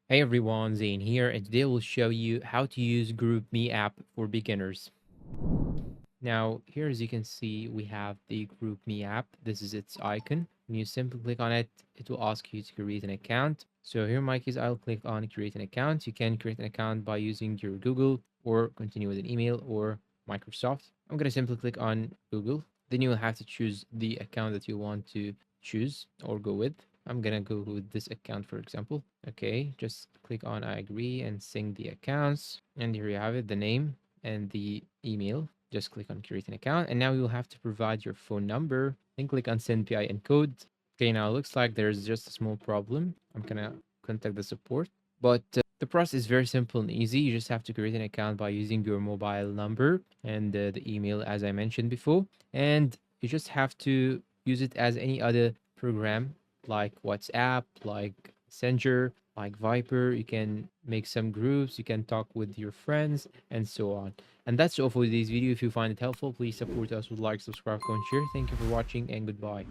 Hey everyone, Zane here, and today we'll show you how to use GroupMe app for beginners. Now, here as you can see, we have the GroupMe app. This is its icon. When you simply click on it, it will ask you to create an account. So here in my case, I'll click on create an account. You can create an account by using your Google or continue with an email or Microsoft. I'm going to simply click on Google. Then you will have to choose the account that you want to choose or go with. I'm gonna go with this account, for example. Okay, just click on I agree and sync the accounts. And here you have it, the name and the email. Just click on create an account. And now you'll have to provide your phone number. Then click on send PIN code. Okay, now it looks like there's just a small problem. I'm gonna contact the support. But the process is very simple and easy. You just have to create an account by using your mobile number and the email, as I mentioned before. And you just have to use it as any other program like WhatsApp, like Messenger, like Viper. You can make some groups, you can talk with your friends, and so on. And that's all for today's video. If you find it helpful, please support us with like, subscribe, comment, share. Thank you for watching, and goodbye.